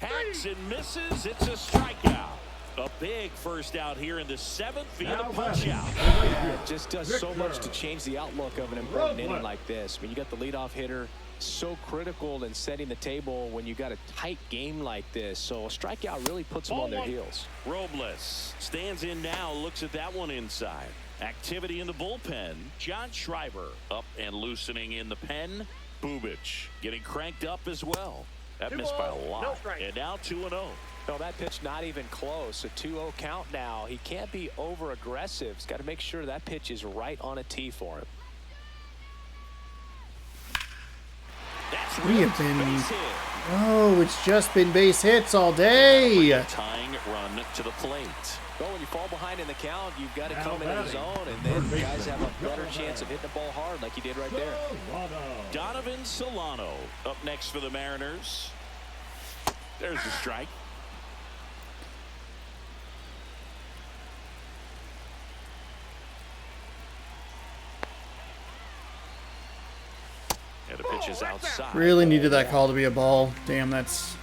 Hacks and misses. It's a strikeout. A big first out here in the 7th via the punch out. Yeah, it just does so much to change the outlook of an important inning like this. I mean, you got the leadoff hitter, so critical in setting the table when you got a tight game like this. So a strikeout really puts them on their heels. Robles stands in now, looks at that one inside. Activity in the bullpen. John Schreiber up and loosening in the pen. Bubic getting cranked up as well. That 2 missed by a balls, lot. no strikes. And now 2-0. No, that pitch not even close. A 2-0 count now. He can't be over aggressive. He's got to make sure that pitch is right on a tee for him. That's We have Rivers' been- base hit. Oh, it's just been base hits all day. Tying run to the plate. Well, when you fall behind in the count, you've got to Now come into the batting, zone, and third then guys baseman, have a better John chance of hitting the ball hard like he did right there. Solano. Donovan Solano up next for the Mariners. There's the strike. And the pitch is outside. Really needed that call to be a ball. Damn, that's...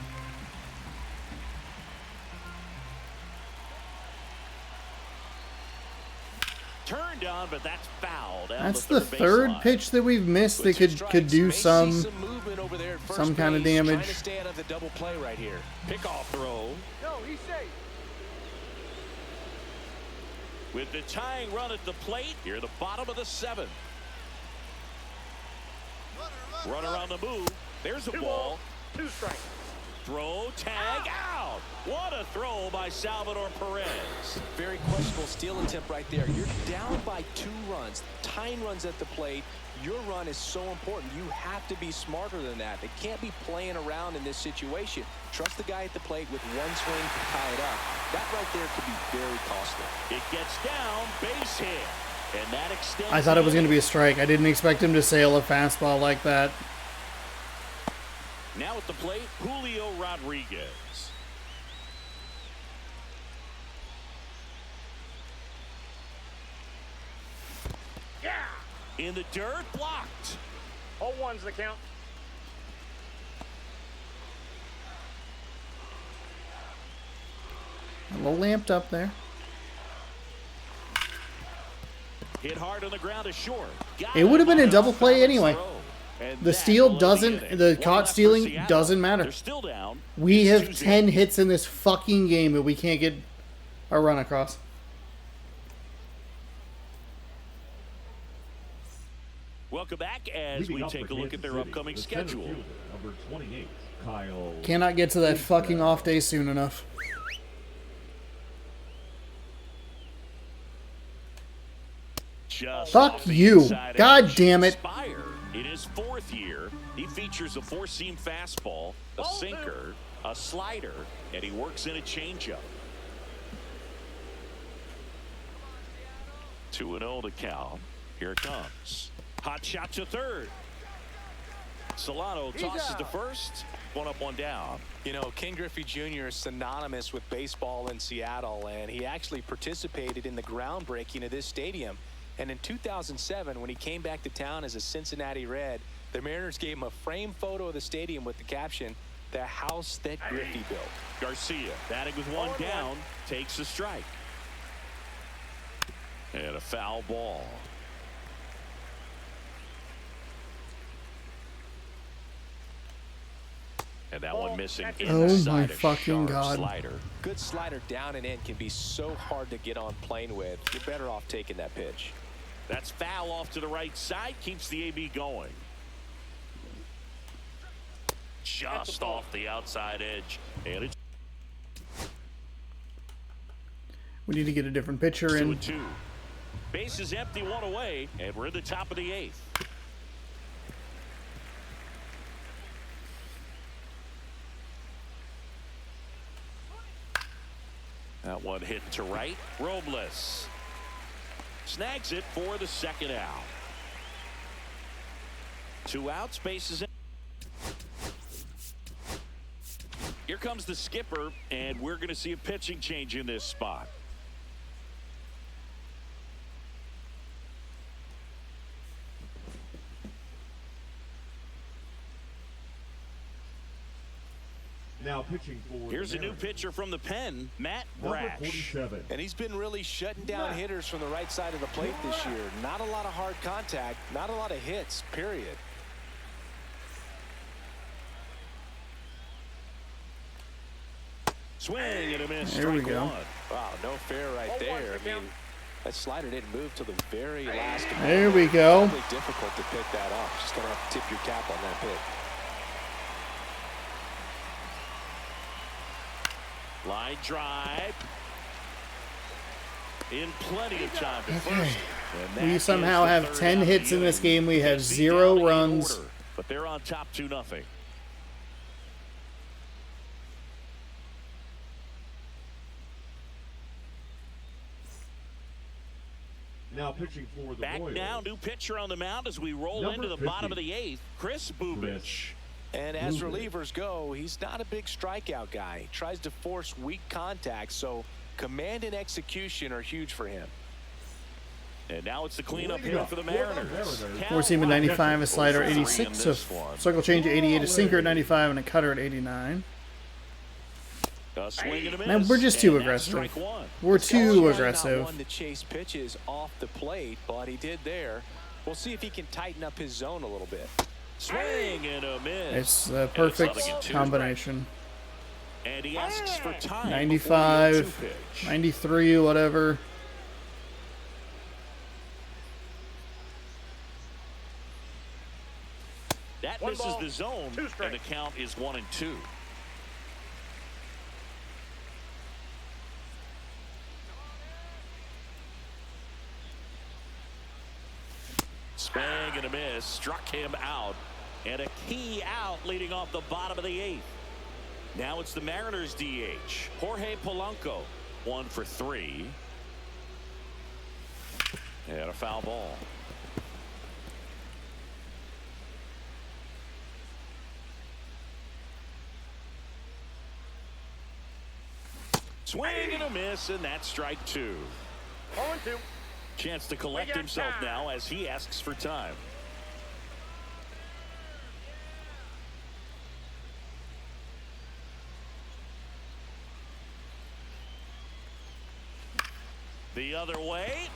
Turned on, but that's foul. Down That's the the third third baseline. pitch that we've missed that With 2 could do strikes, some... may see movement over there at first some kind of base, damage. Trying to stay out of the double play right here. Pickoff throw. No, he's safe. With the tying run at the plate, here at the bottom of the 7th. Runner on the move. There's a 2 ball. balls, 2 strikes. Throw, tag, out. What a throw by Salvador Perez. Very questionable steal attempt right there. You're down by 2 runs, tying runs at the plate. Your run is so important. You have to be smarter than that. They can't be playing around in this situation. Trust the guy at the plate with 1 swing to tie it up. That right there could be very costly. It gets down, base hit. And that extends. I thought it was going to be a strike. I didn't expect him to sail a fastball like that. Now at the plate, Julio Rodriguez. Yeah. In the dirt, blocked. 0-1's the count. A little lamped up there. Hit hard on the ground to short. It would have been a double play anyway. And The that steal will end doesn't, inning. the One caught left for stealing Seattle. doesn't matter. They're still down. We It's have 2-0. 10 hits in this fucking game and we can't get a run across. Welcome back as Leading we up take for a look Kansas at their City, upcoming the center schedule. fielder, number 28, Kyle. Cannot get to that fucking off day soon enough. Just Fuck off the you. inside God edge. damn it. Spire, in his 4th year, he features a 4-seam fastball, a sinker, a slider, and he works in a changeup. 2-0 to count. Here it comes. Hot shot to third. Solano tosses to first. 1 up, 1 down. You know, Ken Griffey Jr. is synonymous with baseball in Seattle, and he actually participated in the groundbreaking of this stadium. And in 2007, when he came back to town as a Cincinnati Red, the Mariners gave him a framed photo of the stadium with the caption, "The house that Griffey built." Garcia batting with 1 down, takes a strike. And a foul ball. And that one missing Oh inside my a fucking sharp God. slider. Good slider down and in can be so hard to get on plane with. You're better off taking that pitch. That's foul off to the right side, keeps the AB going. Just off the outside edge. And it's We need to get a different pitcher 2-2. in. Base is empty, 1 away, and we're in the top of the 8th. That one hit to right. Robles snags it for the 2nd out. 2 outs, bases in. Here comes the skipper, and we're going to see a pitching change in this spot. Now pitching for Here's the a new Mariners, pitcher from the pen, Matt number Brash. 47. And he's been really shutting down hitters from the right side of the plate this year. Not a lot of hard contact, not a lot of hits, period. Swing and a miss. There we Strike go. 1. Wow, no fair right there. I mean, that slider didn't move till the very last moment. There we go. It's really difficult to pick that up. Just going to have to tip your cap on that pitch. Line drive. In plenty of time to Okay. first. And that We is somehow the have third 10 out of hits the in this inning. game. We have Beat 0 down in runs. order, but they're on top 2-0. Now pitching for the Back Royals, now, new pitcher on the mound as we roll Number into the 50. bottom of the 8th. Chris Bubich. And as Movement. relievers go, he's not a big strikeout guy. He tries to force weak contact, so command and execution are huge for him. And now it's the cleanup Leading here up for the for the Mariners. Mariners. 4-seam at 95, a slider at 0 for 3 86, in a this one. circle change at 88, a sinker at 95, and a cutter at 89. A swing and a miss. Man, we're just too And that's aggressive. strike 1. We're He's too probably aggressive. Not one to chase pitches off the plate, but he did there. We'll see if he can tighten up his zone a little bit. Swing and a miss. It's a perfect nothing in 2. combination. And he asks for time. 95, before the 0-2 pitch. 93, whatever. That One misses ball, the zone, 2 and strikes. the count is 1-2. Swing and a miss, struck him out, and a key out leading off the bottom of the 8th. Now it's the Mariners DH, Jorge Polanco, 1 for 3. And a foul ball. Swing and a miss, and that's strike 2. 0-2. Chance to collect We got himself time. now as he asks for time. The other way.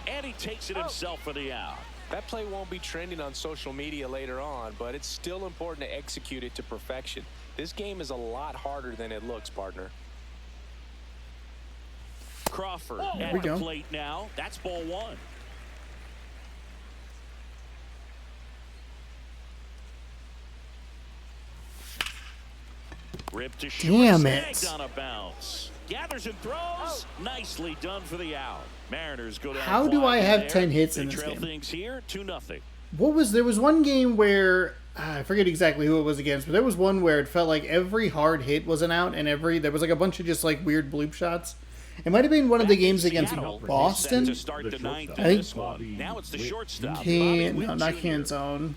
And he takes it himself for the out. That play won't be trending on social media later on, but it's still important to execute it to perfection. This game is a lot harder than it looks, partner. Crawford There at we the go. plate now. That's ball 1. Ripped to Damn short, it. snagged on a bounce. Gathers and throws. Nicely done for the out. Mariners go down. How do I quietly have there. 10 hits They in this trail game? things here 2-0. There was one game where I forget exactly who it was against, but there was one where it felt like every hard hit was an out, and there was like a bunch of just like weird bloop shots. It might have been one of the games against Seattle, Boston. set to start the ninth in I think- this one. Now it's the shortstop. Not Canzone.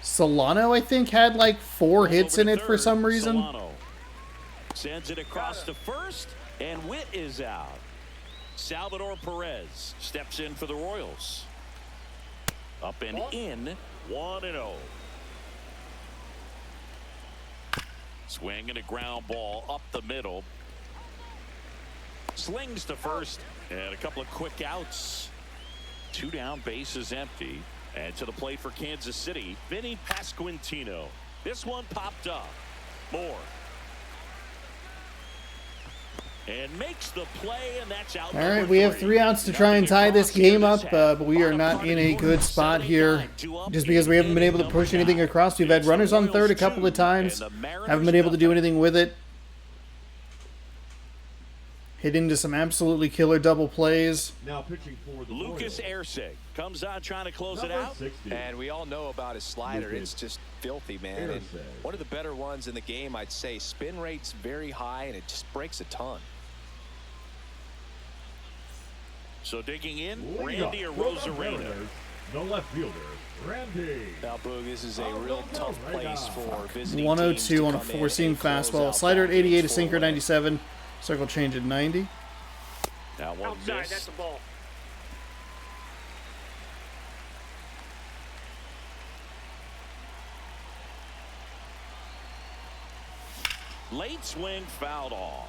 Solano, I think, had like 4 hits in it for some reason. Solano sends it across to first, and Witt is out. Salvador Perez steps in for the Royals. Up and in, 1-0. Swing and a ground ball up the middle. Slings to first, and a couple of quick outs. 2 down, bases empty. And to the plate for Kansas City, Vinny Pasquantino. This one popped up. Moore. And makes the play, and that's out. All right, we have 3 outs to try and tie this game up, but we are not in a good spot here just because we haven't been able to push anything across. We've had runners on third a couple of times, haven't been able to do anything with it. Hit into some absolutely killer double plays. Now pitching for the Lucas Royals. Ersig comes on trying to close it Number out. 60. And we all know about his slider. It's just filthy, man. And one of the better ones in the game, I'd say. Spin rate's very high, and it just breaks a ton. So digging in, Leading Randy up for the Arozarena. Mariners, the left fielder, Randy. Now, Boog, this is a real tough place for visiting 102 teams on to a come in 4-seam and close fastball. out Slider at ball 88, a games sinker for 97. Circle change at 90. That one Outside, that's missed. the ball. Late swing fouled off.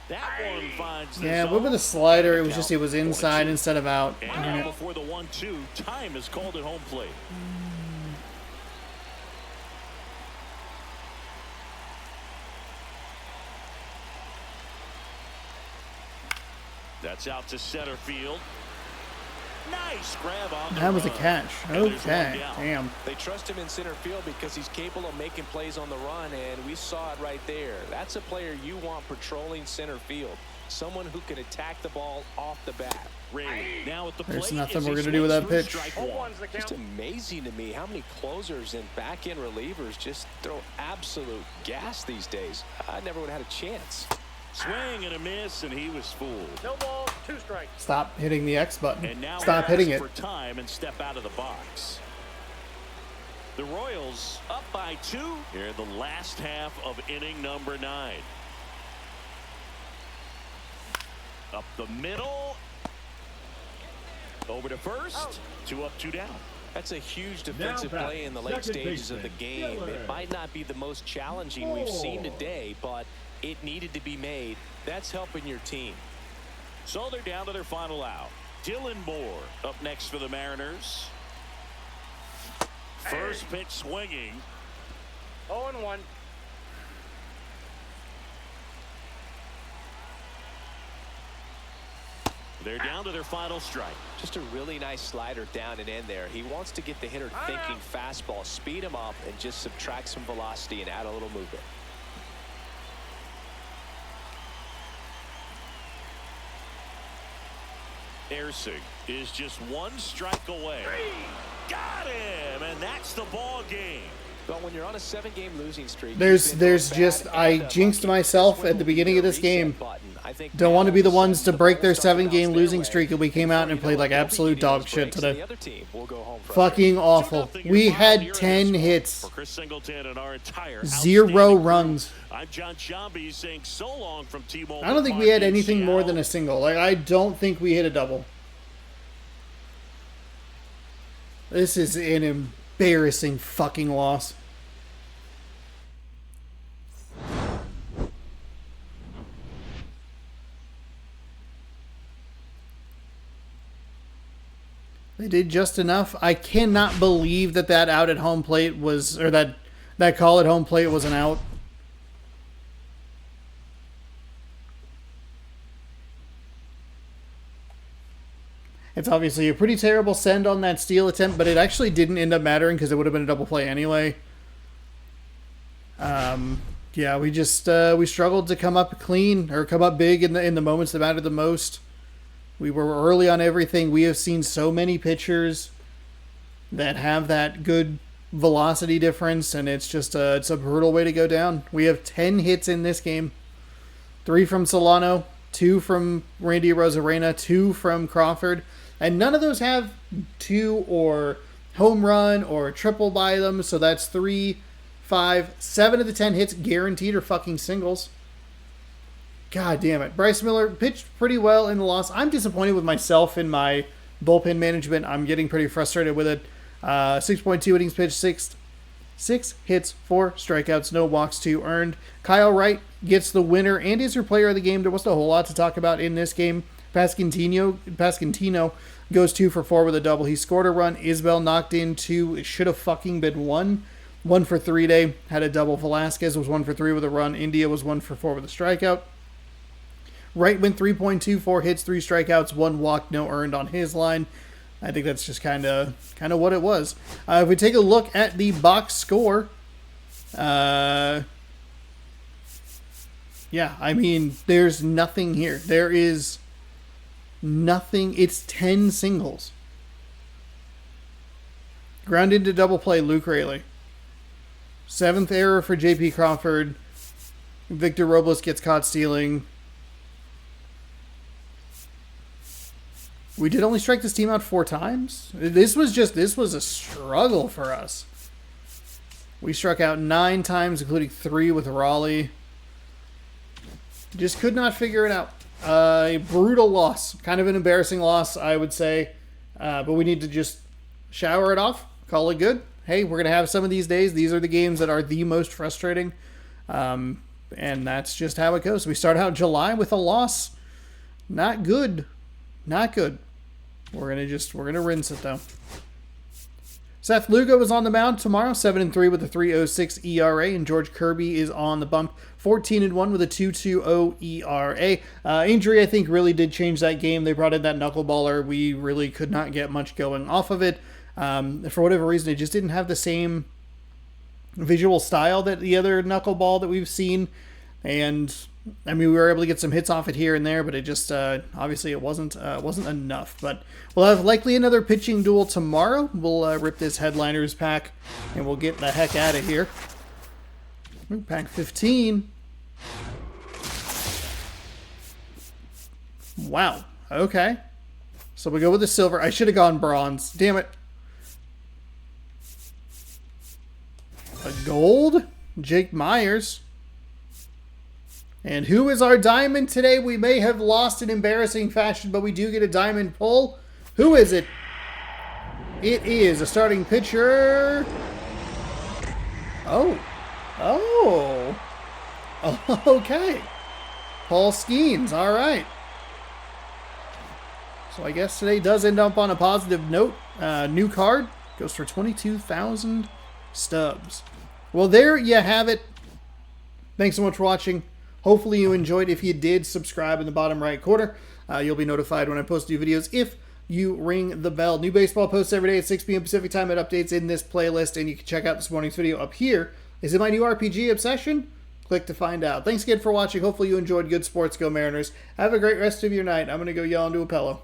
That one finds the Yeah, zone. with the slider, it was inside instead of out. And now before the 1-2, time is called at home plate. That's out to center field. Nice grab on the That was a run. catch. And there's one Okay, down. damn. They trust him in center field because he's capable of making plays on the run, and we saw it right there. That's a player you want patrolling center field. Someone who can attack the ball off the bat. Ray now at the There's plate nothing as he we're gonna do with that swings pitch. through strike one. 0-1's the Just count. amazing to me how many closers and back-end relievers just throw absolute gas these days. I never would have had a chance. Swing and a miss, and he was fooled. No ball, 2 strikes. Stop hitting the X button. And now Stop ask hitting it. for time and step out of the box. The Royals up by 2 here in the last half of inning number 9. Up the middle. Over to first. 2 up, 2 down. That's a huge defensive back, play in the late second stages of the baseman, game. Miller. It might not be the most challenging we've seen today, but it needed to be made. That's helping your team. So they're down to their final out. Dylan Moore up next for the Mariners. First pitch swinging. 0-1. They're down to their final strike. Just a really nice slider down and in there. He wants to get the hitter thinking fastball, speed him up, and just subtract some velocity and add a little movement. Ersig is just 1 strike away. Got him, and that's the ball game. But when you're on a 7-game losing streak, There's you've been just bad I and jinxed myself at the beginning of this reset game. button. I think Don't now want to be the all of a ones to sudden break their the ball starts to 7-game bounce their losing way. streak, and we came out and Before played you know like it, they'll be absolute getting dog those shit breaks, and the today. other team will go home Fucking awful. 2-0 your We final had here in 10 this one. hits. For Chris Singleton and our entire 0 outstanding runs. crew, I'm John Shambi saying so long from T-Mobile. I don't think we Park had in anything more than Seattle. a single. Like, I don't think we hit a double. This is an embarrassing fucking loss. They did just enough. I cannot believe that out at home plate was, or that call at home plate was an out. It's obviously a pretty terrible send on that steal attempt, but it actually didn't end up mattering because it would have been a double play anyway. Yeah, we just we struggled to come up clean or come up big in the moments that mattered the most. We were early on everything. We have seen so many pitchers that have that good velocity difference, and it's just it's a brutal way to go down. We have 10 hits in this game. 3 from Solano, 2 from Randy Arozarena, 2 from Crawford, and none of those have 2 or home run or triple by them, so that's 3, 5, 7 of the 10 hits guaranteed are fucking singles. God damn it. Bryce Miller pitched pretty well in the loss. I'm disappointed with myself in my bullpen management. I'm getting pretty frustrated with it. 6.2 innings pitched, 6 hits, 4 strikeouts, no walks, 2 earned. Kyle Wright gets the winner and is your player of the game. There wasn't a whole lot to talk about in this game. Pasquantino goes 2 for 4 with a double. He scored a run. Isbell knocked in 2. It should have fucking been 1. 1 for 3 day. Had a double. Velasquez was 1 for 3 with a run. India was 1 for 4 with a strikeout. Wright went 3.2, 4 hits, 3 strikeouts, 1 walk, no earned on his line. I think that's just kind of what it was. If we take a look at the box score, yeah, I mean, there's nothing here. There is nothing. It's 10 singles. Ground into double play, Luke Raley. 7th error for J.P. Crawford. Victor Robles gets caught stealing. We did only strike this team out 4 times. This was a struggle for us. We struck out 9 times, including 3 with Raleigh. Just could not figure it out. A brutal loss. Kind of an embarrassing loss, I would say. But we need to just shower it off. Call it good. Hey, we're going to have some of these days. These are the games that are the most frustrating. And that's just how it goes. We start out July with a loss. Not good. Not good. We're gonna rinse it though. Seth Lugo is on the mound tomorrow, 7-3 with a 3.06 ERA, and George Kirby is on the bump, 14-1 with a 2.20 ERA. Injury, I think, really did change that game. They brought in that knuckleballer. We really could not get much going off of it. For whatever reason, it just didn't have the same visual style that the other knuckleball that we've seen, and I mean, we were able to get some hits off it here and there, but it just obviously it wasn't enough. But we'll have likely another pitching duel tomorrow. We'll rip this headliners pack, and we'll get the heck out of here. Ooh, pack 15. Wow. Okay. So we go with the silver. I should have gone bronze. Damn it. A gold. Jake Myers. And who is our diamond today? We may have lost in embarrassing fashion, but we do get a diamond pull. Who is it? It is a starting pitcher. Oh. Okay. Paul Skeens. All right. So I guess today does end up on a positive note. New card goes for 22,000 stubs. Well, there you have it. Thanks so much for watching. Hopefully you enjoyed. If you did, subscribe in the bottom right corner. You'll be notified when I post new videos if you ring the bell. New baseball posts every day at 6 p.m. Pacific time. It updates in this playlist, and you can check out this morning's video up here. Is it my new RPG obsession? Click to find out. Thanks again for watching. Hopefully you enjoyed. Good sports. Go Mariners. Have a great rest of your night. I'm going to go yell into a pillow.